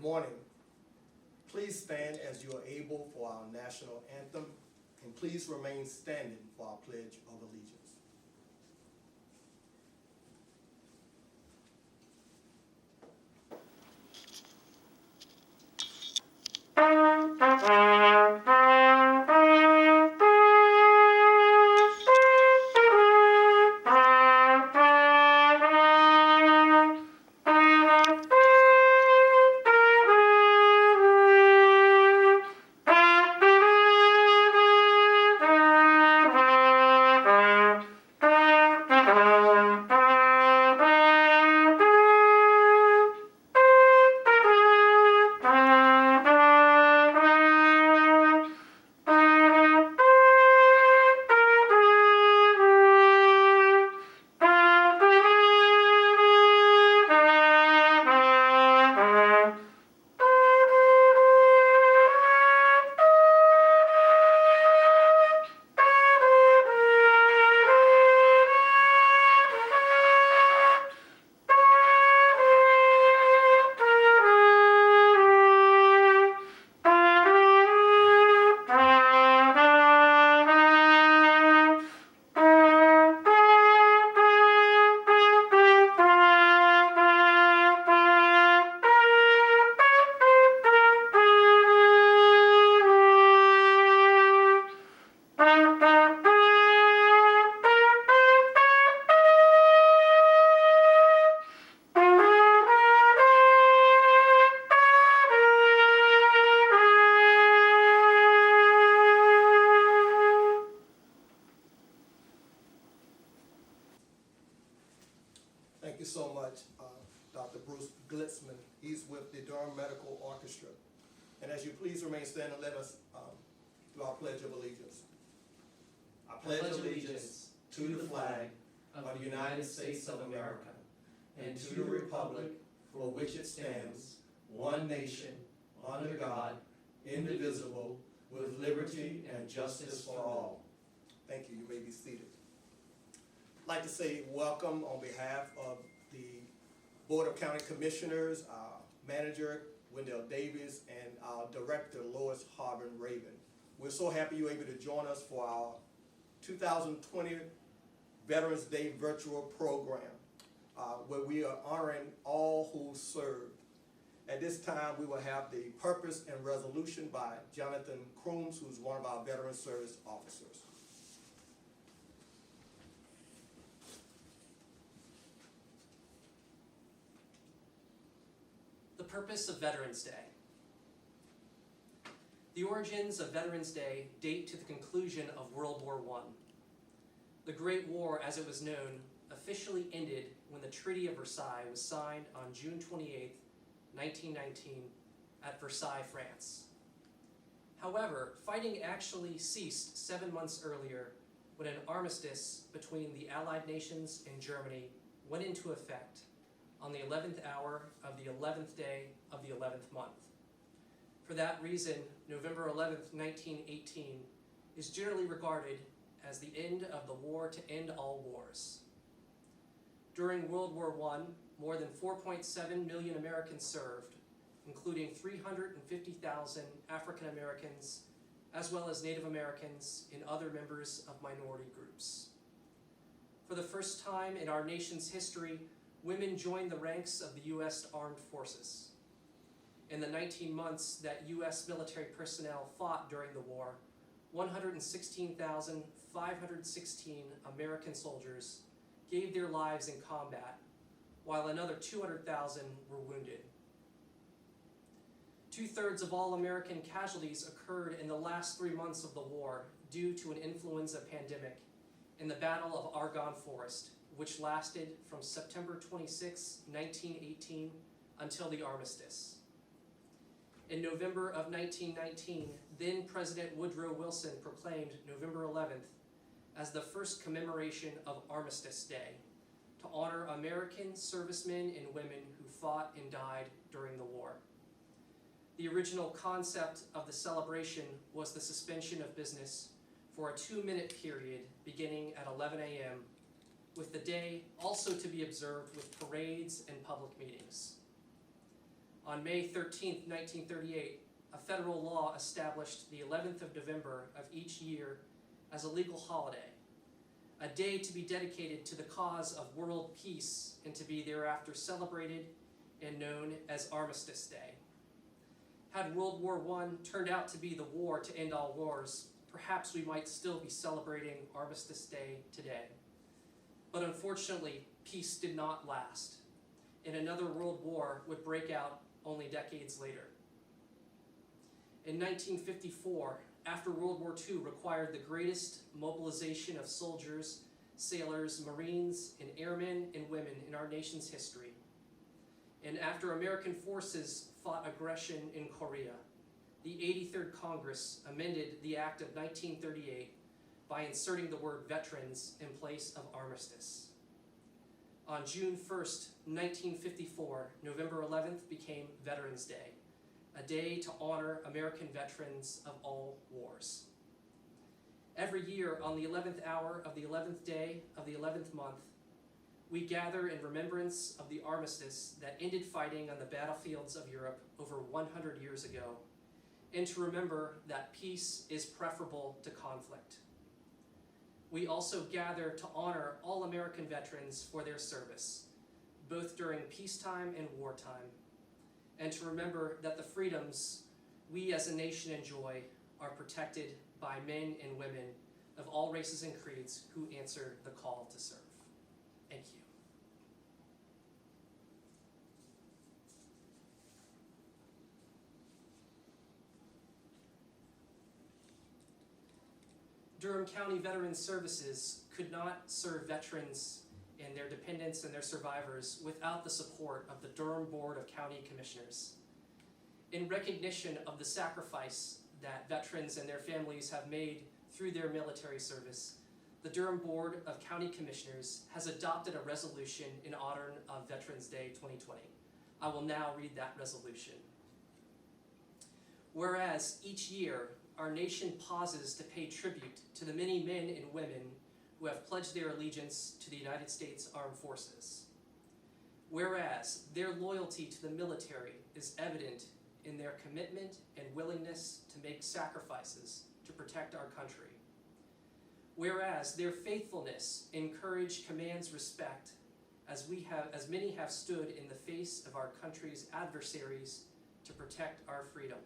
morning. Please stand as you are able for our national anthem, and please remain standing for our Pledge of Allegiance. Thank you so much, Dr. Bruce Glitzman. He's with the Durham Medical Orchestra. And as you please remain standing, let us do our Pledge of Allegiance. I pledge allegiance to the flag of the United States of America and to the republic for which it stands, one nation, under God, indivisible, with liberty and justice for all. Thank you. You may be seated. I'd like to say welcome on behalf of the Board of County Commissioners, our manager, Wendell Davis, and our director, Lois Harbin Raven. We're so happy you're able to join us for our 2020 Veterans Day virtual program, where we are honoring all who served. At this time, we will have the purpose and resolution by Jonathan Crooms, who's one of our Veteran Service officers. The purpose of Veterans Day. The origins of Veterans Day date to the conclusion of World War I. The Great War, as it was known, officially ended when the Treaty of Versailles was signed on June 28, 1919, at Versailles, France. However, fighting actually ceased 7 months earlier when an armistice between the Allied nations and Germany went into effect on the 11th hour of the 11th day of the 11th month. For that reason, November 11th, 1918 is generally regarded as the end of the war to end all wars. During World War I, more than 4.7 million Americans served, including 350,000 African Americans, as well as Native Americans and other members of minority groups. For the first time in our nation's history, women joined the ranks of the U.S. Armed Forces. In the 19 months that U.S. military personnel fought during the war, 116,516 American soldiers gave their lives in combat, while another 200,000 were wounded. 2/3 of all American casualties occurred in the last 3 months of the war due to an influenza pandemic in the Battle of Argonne Forest, which lasted from September 26, 1918 until the armistice. In November of 1919, then President Woodrow Wilson proclaimed November 11th as the first commemoration of Armistice Day to honor American servicemen and women who fought and died during the war. The original concept of the celebration was the suspension of business for a 2-minute period beginning at 11 a.m., with the day also to be observed with parades and public meetings. On May 13, 1938, a federal law established the 11th of November of each year as a legal holiday, a day to be dedicated to the cause of world peace and to be thereafter celebrated and known as Armistice Day. Had World War I turned out to be the war to end all wars, perhaps we might still be celebrating Armistice Day today. But unfortunately, peace did not last, and another world war would break out only decades later. In 1954, after World War II required the greatest mobilization of soldiers, sailors, Marines, and airmen and women in our nation's history, and after American forces fought aggression in Korea, the 83rd Congress amended the Act of 1938 by inserting the word veterans in place of armistice. On June 1st, 1954, November 11th became Veterans Day, a day to honor American veterans of all wars. Every year on the 11th hour of the 11th day of the 11th month, we gather in remembrance of the armistice that ended fighting on the battlefields of Europe over 100 years ago, and to remember that peace is preferable to conflict. We also gather to honor all American veterans for their service, both during peacetime and wartime, and to remember that the freedoms we as a nation enjoy are protected by men and women of all races and creeds who answer the call to serve. Thank you. Durham County Veterans Services could not serve veterans and their dependents and their survivors without the support of the Durham Board of County Commissioners. In recognition of the sacrifice that veterans and their families have made through their military service, the Durham Board of County Commissioners has adopted a resolution in honor of Veterans Day 2020. I will now read that resolution. Whereas each year, our nation pauses to pay tribute to the many men and women who have pledged their allegiance to the United States Armed Forces. Whereas their loyalty to the military is evident in their commitment and willingness to make sacrifices to protect our country. Whereas their faithfulness and courage commands respect, as many have stood in the face of our country's adversaries to protect our freedom.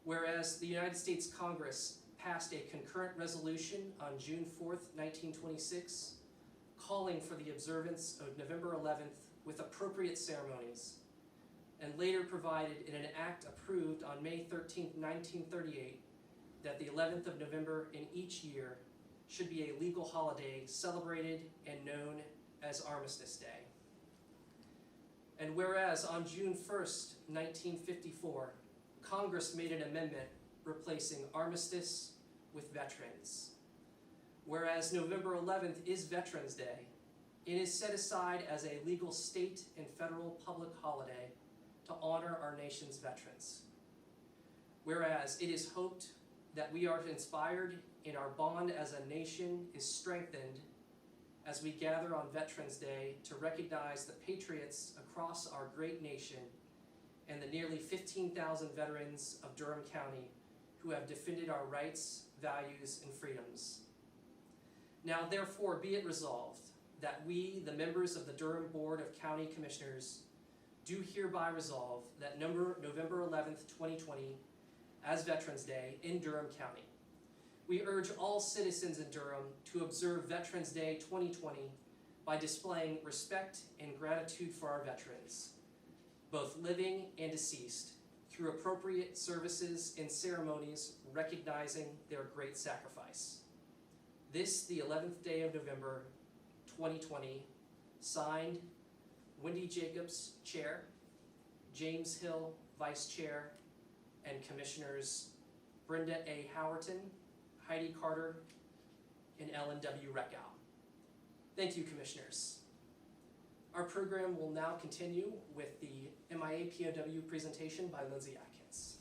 Whereas the United States Congress passed a concurrent resolution on June 4th, 1926, calling for the observance of November 11th with appropriate ceremonies, and later provided in an act approved on May 13th, 1938, that the 11th of November in each year should be a legal holiday celebrated and known as Armistice Day. And whereas on June 1st, 1954, Congress made an amendment replacing armistice with veterans. Whereas November 11th is Veterans Day, it is set aside as a legal state and federal public holiday to honor our nation's veterans. Whereas it is hoped that we are inspired and our bond as a nation is strengthened as we gather on Veterans Day to recognize the patriots across our great nation and the nearly 15,000 veterans of Durham County who have defended our rights, values, and freedoms. Now therefore be it resolved that we, the members of the Durham Board of County Commissioners, do hereby resolve that November 11th, 2020, as Veterans Day in Durham County. We urge all citizens in Durham to observe Veterans Day 2020 by displaying respect and gratitude for our veterans, both living and deceased, through appropriate services and ceremonies recognizing their great sacrifice. This, the 11th day of November 2020, signed Wendy Jacobs, Chair, James Hill, Vice Chair, and Commissioners Brenda A. Howerton, Heidi Carter, and Ellen W. Reckow. Thank you, Commissioners. Our program will now continue with the MIA POW presentation by Lindsay Atkins.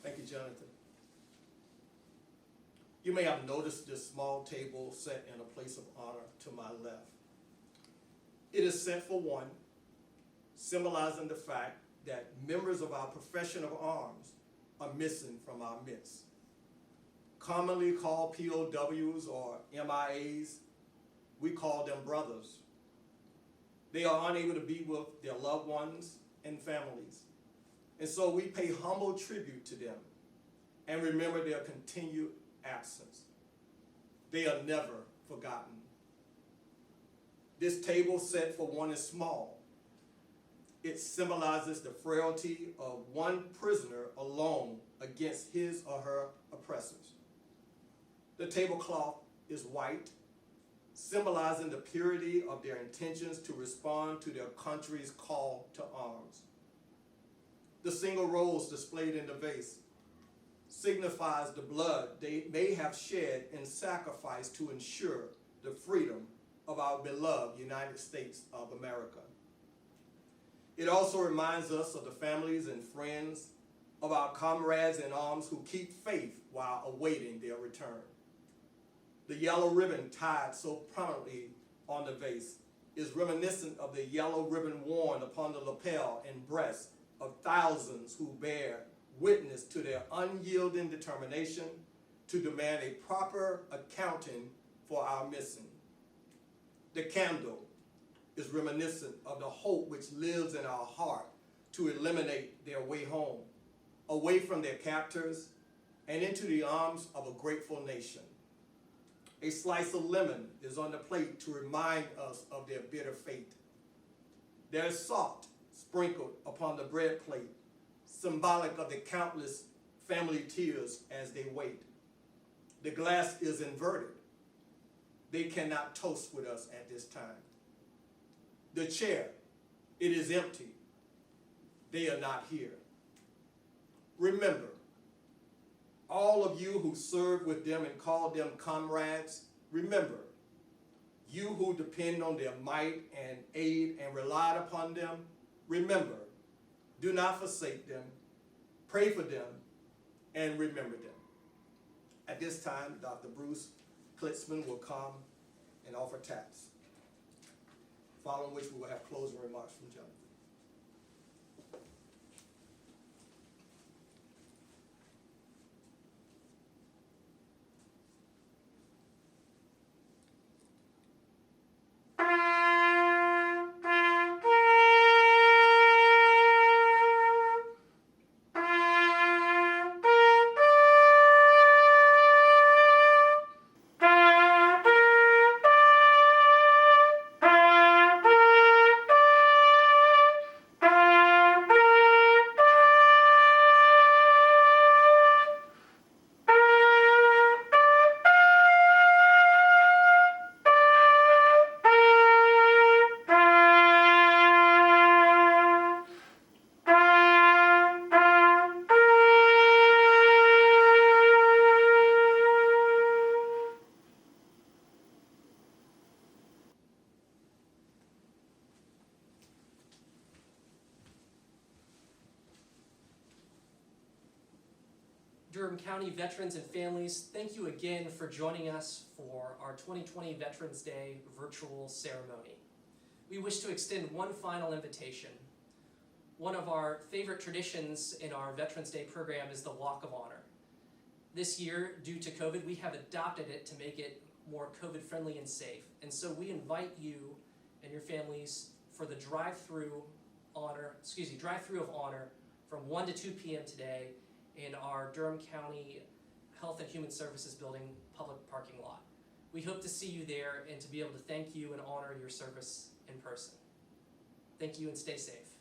Thank you, Jonathan. You may have noticed this small table set in a place of honor to my left. It is set for one, symbolizing the fact that members of our profession of arms are missing from our midst. Commonly called POWs or MIAs, we call them brothers. They are unable to be with their loved ones and families. And so we pay humble tribute to them and remember their continued absence. They are never forgotten. This table set for one is small. It symbolizes the frailty of one prisoner alone against his or her oppressors. The tablecloth is white, symbolizing the purity of their intentions to respond to their country's call to arms. The single rose displayed in the vase signifies the blood they may have shed in sacrifice to ensure the freedom of our beloved United States of America. It also reminds us of the families and friends of our comrades in arms who keep faith while awaiting their return. The yellow ribbon tied so prominently on the vase is reminiscent of the yellow ribbon worn upon the lapel and breast of thousands who bear witness to their unyielding determination to demand a proper accounting for our missing. The candle is reminiscent of the hope which lives in our heart to eliminate their way home, away from their captors and into the arms of a grateful nation. A slice of lemon is on the plate to remind us of their bitter fate. There is salt sprinkled upon the bread plate, symbolic of the countless family tears as they wait. The glass is inverted. They cannot toast with us at this time. The chair, it is empty. They are not here. Remember, all of you who served with them and called them comrades, remember, you who depend on their might and aid and relied upon them, remember, do not forsake them, pray for them, and remember them. At this time, Dr. Bruce Klitzman will come and offer taps, following which we will have closing remarks from Jonathan. Durham County veterans and families, thank you again for joining us for our 2020 Veterans Day virtual ceremony. We wish to extend one final invitation. One of our favorite traditions in our Veterans Day program is the Walk of Honor. This year, due to COVID, we have adopted it to make it more COVID-friendly and safe. And so we invite you and your families for the Drive-Thru of Honor from 1 to 2 p.m. today in our Durham County Health and Human Services Building public parking lot. We hope to see you there and to be able to thank you and honor your service in person. Thank you and stay safe.